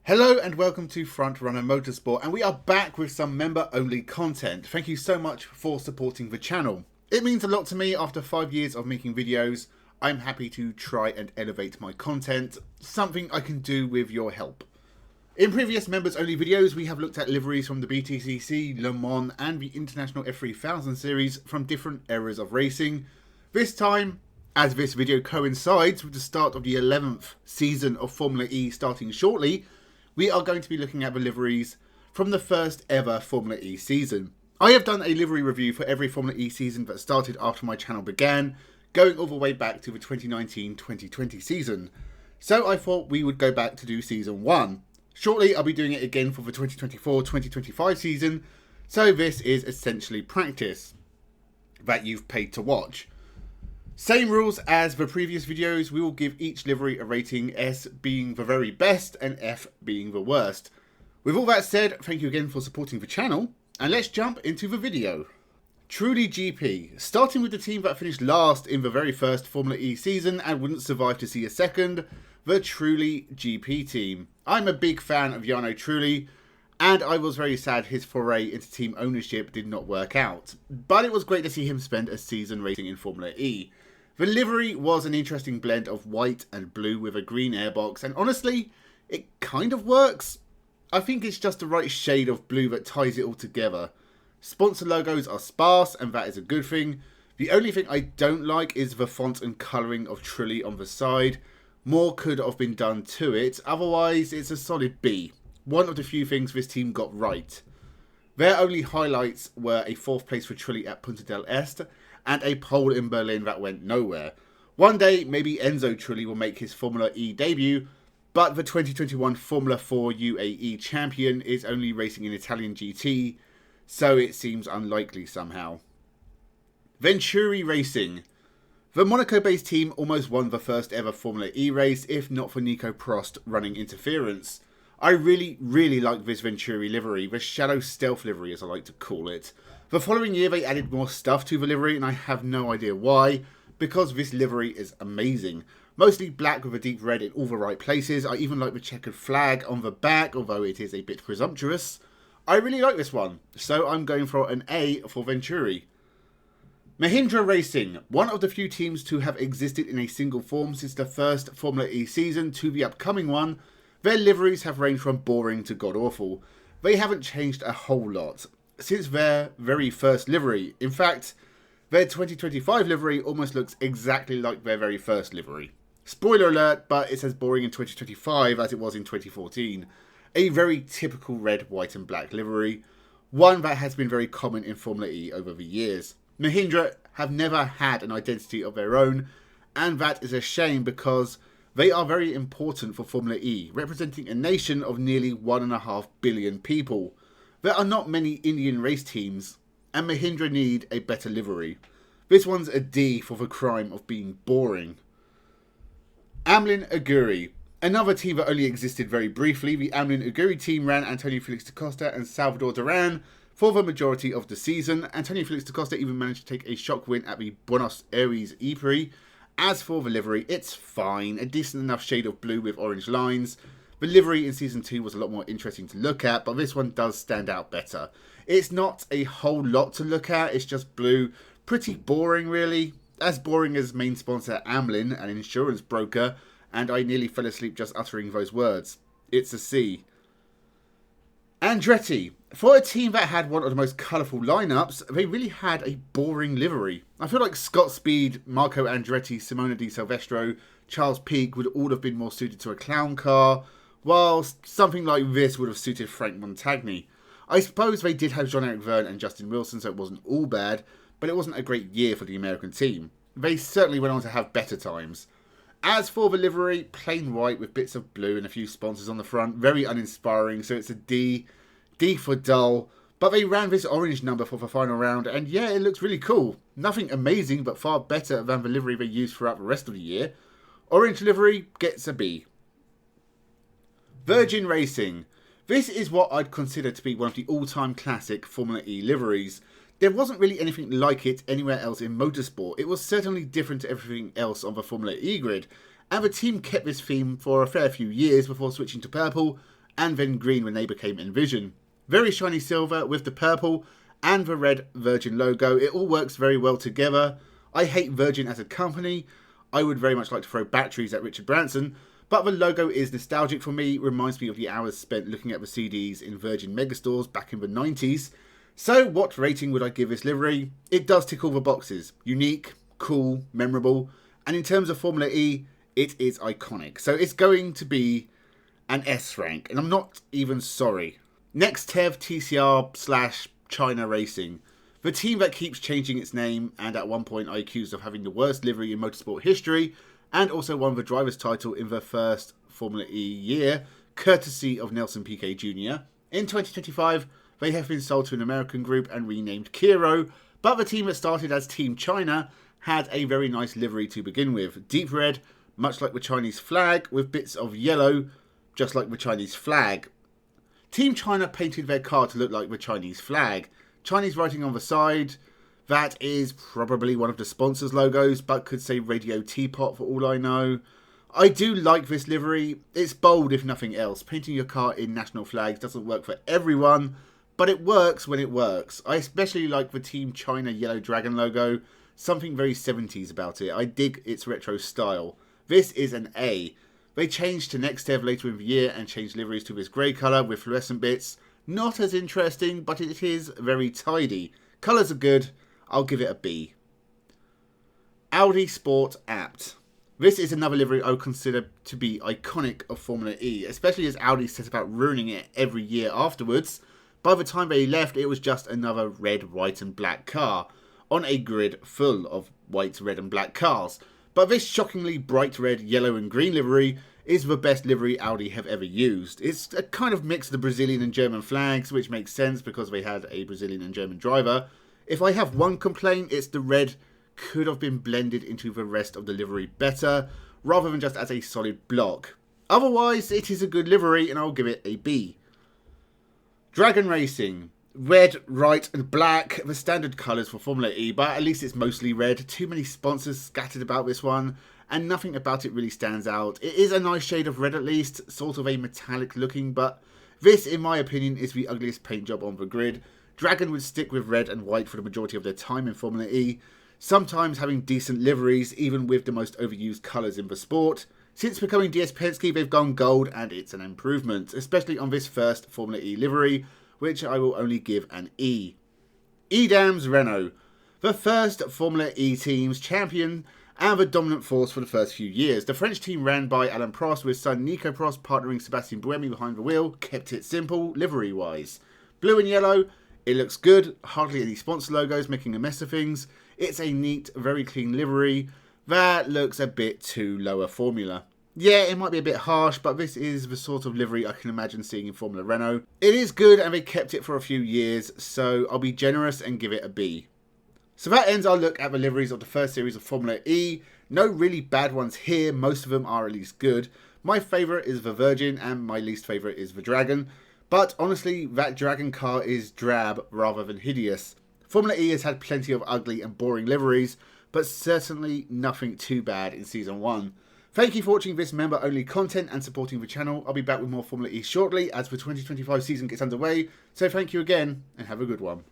Hello and welcome to Frontrunner Motorsport, and we are back with some member-only content. Thank you so much for supporting the channel. It means a lot to me. After 5 years of making videos, I'm happy to try and elevate my content, something I can do with your help. In previous members-only videos, we have looked at liveries from the BTCC, Le Mans and the International F3000 series from different eras of racing. This time, as this video coincides with the start of the 11th season of Formula E starting shortly, we are going to be looking at the liveries from the first ever Formula E season. I have done a livery review for every Formula E season that started after my channel began, going all the way back to the 2019-2020 season. So I thought we would go back to do season 1. Shortly I'll be doing it again for the 2024-2025 season, so this is essentially practice that you've paid to watch. Same rules as the previous videos, we will give each livery a rating, S being the very best and F being the worst. With all that said, thank you again for supporting the channel, and let's jump into the video. Trulli GP, starting with the team that finished last in the very first Formula E season and wouldn't survive to see a second, the Trulli GP team. I'm a big fan of Jarno Trulli, and I was very sad his foray into team ownership did not work out, but it was great to see him spend a season racing in Formula E. The livery was an interesting blend of white and blue with a green airbox, and honestly, it kind of works. I think it's just the right shade of blue that ties it all together. Sponsor logos are sparse, and that is a good thing. The only thing I don't like is the font and colouring of Trulli on the side. More could have been done to it, otherwise it's a solid B. One of the few things this team got right. Their only highlights were a 4th place for Trulli at Punta del Este, and a pole in Berlin that went nowhere. One day, maybe Enzo Trulli will make his Formula E debut, but the 2021 Formula 4 UAE champion is only racing in Italian GT, so it seems unlikely somehow. Venturi Racing. The Monaco-based team almost won the first ever Formula E race, if not for Nico Prost running interference. I really like this Venturi livery, the Shadow Stealth livery as I like to call it. The following year they added more stuff to the livery, and I have no idea why, because this livery is amazing. Mostly black with a deep red in all the right places. I even like the checkered flag on the back, although it is a bit presumptuous. I really like this one, so I'm going for an A for Venturi. Mahindra Racing, one of the few teams to have existed in a single form since the first Formula E season to the upcoming one. Their liveries have ranged from boring to god-awful. They haven't changed a whole lot since their very first livery. In fact, their 2025 livery almost looks exactly like their very first livery. Spoiler alert, but it's as boring in 2025 as it was in 2014. A very typical red, white and black livery, one that has been very common in Formula E over the years. Mahindra have never had an identity of their own, and that is a shame because they are very important for Formula E, representing a nation of nearly 1.5 billion people. There are not many Indian race teams, and Mahindra need a better livery. This one's a D for the crime of being boring. Amlin Aguri. Another team that only existed very briefly, the Amlin Aguri team ran Antonio Felix da Costa and Salvador Duran for the majority of the season. Antonio Felix da Costa even managed to take a shock win at the Buenos Aires E-Prix. As for the livery, it's fine, a decent enough shade of blue with orange lines. The livery in Season 2 was a lot more interesting to look at, but this one does stand out better. It's not a whole lot to look at, it's just blue. Pretty boring, really. As boring as main sponsor Amlin, an insurance broker, and I nearly fell asleep just uttering those words. It's a C. Andretti. For a team that had one of the most colourful lineups, they really had a boring livery. I feel like Scott Speed, Marco Andretti, Simona Di Silvestro, Charles Peake would all have been more suited to a clown car, whilst something like this would have suited Frank Montagny. I suppose they did have Jean-Eric Vergne and Justin Wilson, so it wasn't all bad, but it wasn't a great year for the American team. They certainly went on to have better times. As for the livery, plain white with bits of blue and a few sponsors on the front, very uninspiring, so it's a D. D for dull, but they ran this orange number for the final round, and yeah, it looks really cool. Nothing amazing, but far better than the livery they used throughout the rest of the year. Orange livery gets a B. Virgin Racing. This is what I'd consider to be one of the all-time classic Formula E liveries. There wasn't really anything like it anywhere else in motorsport. It was certainly different to everything else on the Formula E grid, and the team kept this theme for a fair few years before switching to purple and then green when they became Envision. Very shiny silver with the purple and the red Virgin logo. It all works very well together. I hate Virgin as a company. I would very much like to throw batteries at Richard Branson, but the logo is nostalgic for me. It reminds me of the hours spent looking at the CDs in Virgin megastores back in the 90s. So what rating would I give this livery? It does tick all the boxes. Unique, cool, memorable, and in terms of Formula E, it is iconic. So it's going to be an S rank, and I'm not even sorry. Next, Tev TCR / China Racing. The team that keeps changing its name, and at one point I accused of having the worst livery in motorsport history, and also won the driver's title in their first Formula E year, courtesy of Nelson Piquet Jr. In 2025, they have been sold to an American group and renamed Kiro, but the team that started as Team China had a very nice livery to begin with. Deep red, much like the Chinese flag, with bits of yellow, just like the Chinese flag. Team China painted their car to look like the Chinese flag. Chinese writing on the side. That is probably one of the sponsors' logos, but could say Radio Teapot for all I know. I do like this livery. It's bold if nothing else. Painting your car in national flags doesn't work for everyone, but it works when it works. I especially like the Team China Yellow Dragon logo. Something very 70s about it. I dig its retro style. This is an A. They changed to Nextev later in the year and changed liveries to this grey colour with fluorescent bits. Not as interesting, but it is very tidy. Colours are good. I'll give it a B. Audi Sport Apt. This is another livery I would consider to be iconic of Formula E, especially as Audi set about ruining it every year afterwards. By the time they left, it was just another red, white and black car on a grid full of white, red and black cars. But this shockingly bright red, yellow and green livery is the best livery Audi have ever used. It's a kind of mix of the Brazilian and German flags, which makes sense because they had a Brazilian and German driver. If I have one complaint, it's the red could have been blended into the rest of the livery better, rather than just as a solid block. Otherwise, it is a good livery and I'll give it a B. Dragon Racing. Red, white and black, the standard colours for Formula E, but at least it's mostly red. Too many sponsors scattered about this one, and nothing about it really stands out. It is a nice shade of red at least, sort of a metallic looking, but this, in my opinion, is the ugliest paint job on the grid. Dragon would stick with red and white for the majority of their time in Formula E, sometimes having decent liveries, even with the most overused colours in the sport. Since becoming DS Penske, they've gone gold, and it's an improvement, especially on this first Formula E livery, which I will only give an E. Edam's Renault. The first Formula E team's champion and the dominant force for the first few years. The French team ran by Alain Prost with son Nico Prost partnering Sébastien Buemi behind the wheel, kept it simple livery-wise. Blue and yellow, it looks good, hardly any sponsor logos making a mess of things. It's a neat, very clean livery that looks a bit too lower formula. Yeah, it might be a bit harsh, but this is the sort of livery I can imagine seeing in Formula Renault. It is good and they kept it for a few years, so I'll be generous and give it a B. So that ends our look at the liveries of the first series of Formula E. No really bad ones here, most of them are at least good. My favourite is the Virgin and my least favourite is the Dragon. But honestly, that Dragon car is drab rather than hideous. Formula E has had plenty of ugly and boring liveries, but certainly nothing too bad in Season 1. Thank you for watching this member-only content and supporting the channel. I'll be back with more Formula E shortly as the 2025 season gets underway. So thank you again and have a good one.